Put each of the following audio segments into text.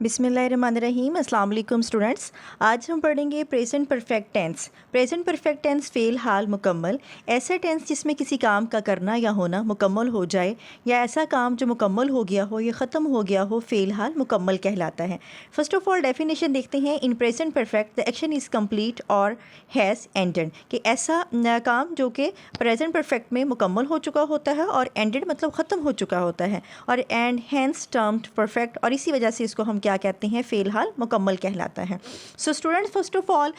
बिस्मिल्लाहिर्रहमानिर्रहीम। अस्सलाम वालेकुम स्टूडेंट्स। आज हम पढ़ेंगे present perfect tense. Present perfect tense फ़ेल हाल मुकम्मल, ऐसा टेंस जिसमें किसी काम का करना या होना मुकम्मल हो जाए या ऐसा काम जो मुकम्मल हो गया हो या ख़त्म हो गया हो, फ़ेल हाल मुकम्मल कहलाता है। फ़र्स्ट ऑफ़ ऑल डेफिनेशन देखते हैं। In present perfect the action is complete और हैज़ एंडेड, कि ऐसा काम जो कि प्रेजेंट परफेक्ट में मुकम्मल हो चुका होता है और एंडेड मतलब ख़त्म हो चुका होता है, और एंड हैंस टर्म्ड परफेक्ट, और इसी वजह से इसको हम क्या कहते हैं, फ़ेल हाल मुकम्मल कहलाता है। So students, first of all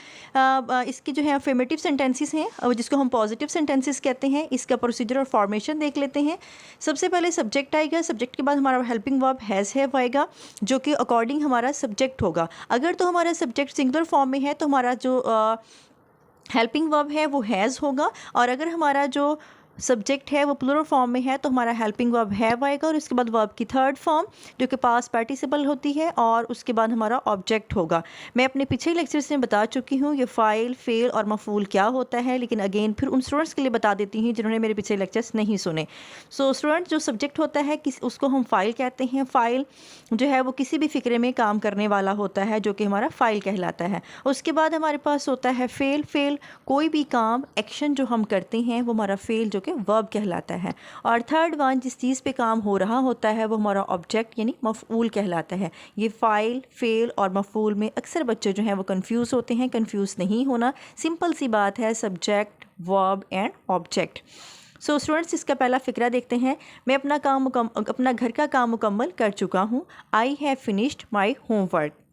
इसकी जो है अफर्मेटिव सेंटेंसेस हैं जिसको हम पॉजिटिव सेंटेंसेस कहते हैं, इसका प्रोसीजर और फॉर्मेशन देख लेते हैं। सबसे पहले सब्जेक्ट आएगा, सब्जेक्ट के बाद हमारा हेल्पिंग वर्ब हैज़ हैव आएगा, जो कि अकॉर्डिंग हमारा सब्जेक्ट होगा। अगर तो हमारा सब्जेक्ट सिंगुलर फॉर्म में है तो हमारा जो हेल्पिंग वर्ब है वो हैज़ होगा, और अगर हमारा जो सब्जेक्ट है वो प्लूरल फॉर्म में है तो हमारा हेल्पिंग वर्ब हैव आएगा, और उसके बाद वर्ब की थर्ड फॉर्म जो कि पास्ट पार्टिसिपल होती है, और उसके बाद हमारा ऑब्जेक्ट होगा। मैं अपने पिछले लेक्चर्स में बता चुकी हूँ ये फ़ाइल, फ़ेल और मफ़ूल क्या होता है, लेकिन अगेन फिर उन स्टूडेंट्स के लिए बता देती हूँ जिन्होंने मेरे पिछले लेक्चर्स नहीं सुने। सो स्टूडेंट, जो सब्जेक्ट होता है उसको हम फ़ाइल कहते हैं। फ़ाइल जो है वो किसी भी फ़िक्रे में काम करने वाला होता है, जो कि हमारा फ़ाइल कहलाता है। उसके बाद हमारे पास होता है फ़ेल। फ़ेल कोई भी काम, एक्शन जो हम करते हैं वो हमारा फ़ेल जो कि वर्ब कहलाता है। और थर्ड वन, जिस चीज़ पे काम हो रहा होता है वो हमारा ऑब्जेक्ट यानी मफ़ऊल कहलाता है। ये फ़ाइल, फ़ेल और मफ़ऊल में अक्सर बच्चे जो हैं वो कंफ्यूज होते हैं। कंफ्यूज नहीं होना, सिंपल सी बात है, subject, verb and object. So students, इसका पहला फ़िक्रा देखते हैं। मैं अपना घर का काम मुकम्मल कर चुका हूँ। I have finished my homework.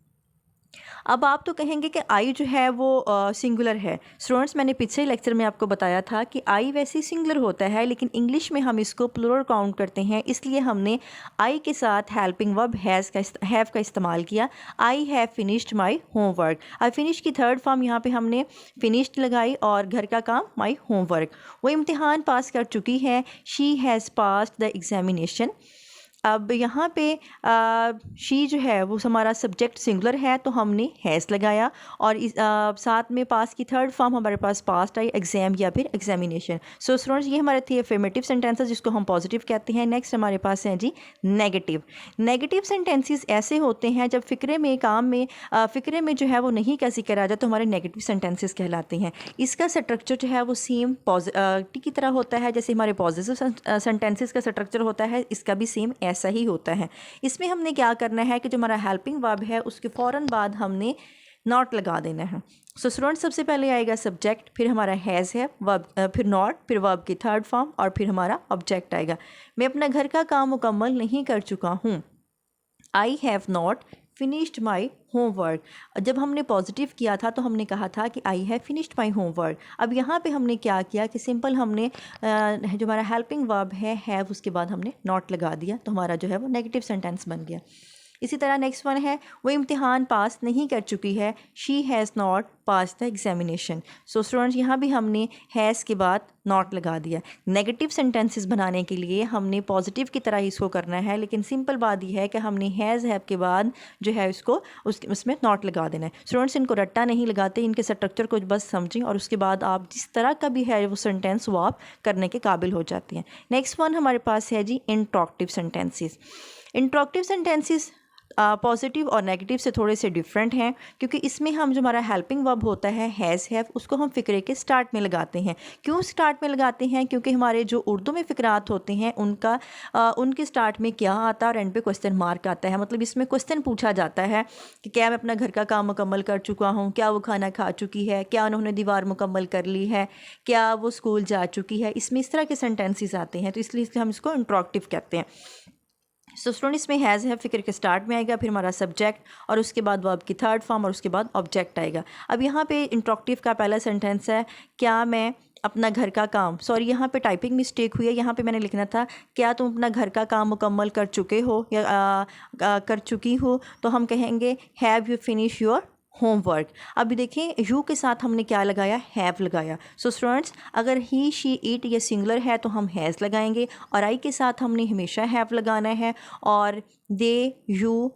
अब आप तो कहेंगे कि आई जो है वो सिंगुलर है। स्टूडेंट्स, मैंने पिछले लेक्चर में आपको बताया था कि आई वैसे सिंगुलर होता है, लेकिन इंग्लिश में हम इसको प्लूरल काउंट करते हैं, इसलिए हमने आई के साथ हेल्पिंग वर्ब हैव का इस्तेमाल किया। I have finished my homework. अब फिनिश की थर्ड फॉर्म यहाँ पे हमने फिनिश्ड लगाई, और घर का काम माई होमवर्क। वो इम्तिहान पास कर चुकी है। She has passed the examination. अब यहाँ पे शी जो है वो हमारा सब्जेक्ट सिंगुलर है तो हमने हैज़ लगाया, और साथ में पास की थर्ड फॉर्म हमारे पास पास्ट आई, एग्ज़ाम या फिर एग्जामिनेशन। सो स्टूडेंट्स, ये हमारे थे अफर्मेटिव सेंटेंसेस जिसको हम पॉजिटिव कहते हैं। नेक्स्ट हमारे पास है जी नेगेटिव। नेगेटिव सेंटेंसेस ऐसे होते हैं जब फ़िक्रे में, काम में, फ़िक्रे में जो है वो नहीं का जिक्र आ जाए तो हमारे नेगेटिव सेंटेंसेस कहलाते हैं। इसका स्ट्रक्चर जो है वो सेम की तरह होता है जैसे हमारे पॉजिटिव सेंटेंसेस का स्ट्रक्चर होता है, इसका भी सेम ऐसा ही होता है। इसमें हमने क्या करना है कि जो हमारा हेल्पिंग वर्ब है उसके फ़ौरन बाद हमने नॉट लगा देना है। सो स्टूडेंट, सबसे पहले आएगा सब्जेक्ट, फिर हमारा हैज़ है, वर्ब, फिर नॉट, फिर वर्ब की थर्ड फॉर्म, और फिर हमारा ऑब्जेक्ट आएगा। मैं अपना घर का काम मुकम्मल नहीं कर चुका हूँ। I have not finished my homework. जब हमने पॉजिटिव किया था तो हमने कहा था कि I have finished my homework. अब यहाँ पे हमने क्या किया कि सिंपल हमने जो हमारा हेल्पिंग वर्ब है हैव, उसके बाद हमने नॉट लगा दिया, तो हमारा जो है वो नेगेटिव सेंटेंस बन गया। इसी तरह नेक्स्ट वन है, वो इम्तिहान पास नहीं कर चुकी है। She has not pass the examination. So students, यहाँ भी हमने हैज़ के बाद नॉट लगा दिया। नेगेटिव सेंटेंसेस बनाने के लिए हमने पॉजिटिव की तरह इसको करना है, लेकिन सिंपल बात यह है कि हमने हैज़ हैव के बाद जो है इसको उसमें नॉट लगा देना है। स्टूडेंट्स, इनको रट्टा नहीं लगाते, इनके स्ट्रक्चर को बस समझें और उसके बाद आप जिस तरह का भी है वो सेंटेंस वो आप करने के काबिल हो जाते हैं। नेक्स्ट वन हमारे पास है जी इंट्रोक्टिव सेंटेंसेस। इंट्रोक्टिव सेंटेंसेस पॉजिटिव और नेगेटिव से थोड़े से डिफरेंट हैं, क्योंकि इसमें हम जो हमारा हेल्पिंग वर्ब होता है हैज़ हैव, उसको हम फ़िक्रे के स्टार्ट में लगाते हैं। क्यों स्टार्ट में लगाते हैं? क्योंकि हमारे जो उर्दू में फ़िक्रात होते हैं उनके स्टार्ट में क्या आता है और एंड पे क्वेश्चन मार्क आता है। मतलब इसमें क्वेश्चन पूछा जाता है कि क्या मैं अपना घर का काम मुकम्मल कर चुका हूँ, क्या वो खाना खा चुकी है, क्या उन्होंने दीवार मुकम्मल कर ली है, क्या वो स्कूल जा चुकी है। इसमें इस तरह के सेंटेंसेस आते हैं, तो इसलिए हम इसको इंट्रोक्टिव कहते हैं। सो स्टूडेंट, इसमें हैज़ है फ़िक्र के स्टार्ट में आएगा, फिर हमारा सब्जेक्ट, और उसके बाद वर्ब की थर्ड फॉर्म, और उसके बाद ऑब्जेक्ट आएगा। अब यहाँ पे इंट्रोक्टिव का पहला सेंटेंस है, क्या मैं अपना घर का काम, सॉरी यहाँ पे टाइपिंग मिस्टेक हुई है, यहाँ पे मैंने लिखना था क्या तुम अपना घर का काम मुकम्मल कर चुके हो या कर चुकी हो, तो हम कहेंगे have you finish your homework. अभी देखें, यू के साथ हमने क्या लगाया, हैव लगाया। सो स्टूडेंट्स, अगर ही, शी, इट ये सिंगुलर है तो हम हैज़ लगाएंगे, और आई के साथ हमने हमेशा हैव लगाना है, और दे, यू,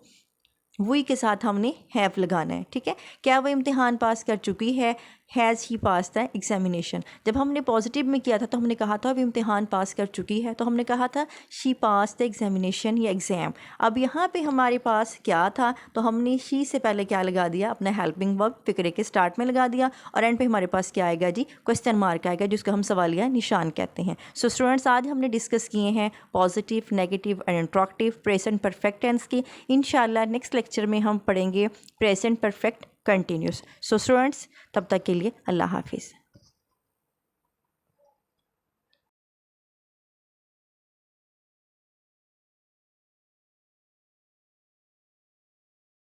वही के साथ हमने हैव लगाना है। ठीक है, क्या वो इम्तिहान पास कर चुकी है, has he pass the examination. जब हमने पॉजिटिव में किया था तो हमने कहा था वो इम्तिहान पास कर चुकी है, तो हमने कहा था शी पास द एग्जामिनेशन या एग्ज़ाम। अब यहाँ पे हमारे पास क्या था, तो हमने शी से पहले क्या लगा दिया, अपना हेल्पिंग वर्ब फ़िक्रे के स्टार्ट में लगा दिया, और एंड पे हमारे पास क्या आएगा जी, क्वेश्चन मार्क आएगा, जिसको हम सवालिया निशान कहते हैं। सो स्टूडेंट्स, आज हमने डिस्कस किए हैं positive, negative and interrogative present perfect tense की। इंशाल्लाह नेक्स्ट लेक्चर में हम पढ़ेंगे present perfect continuous. So students, तब तक के लिए अल्लाह हाफिज़।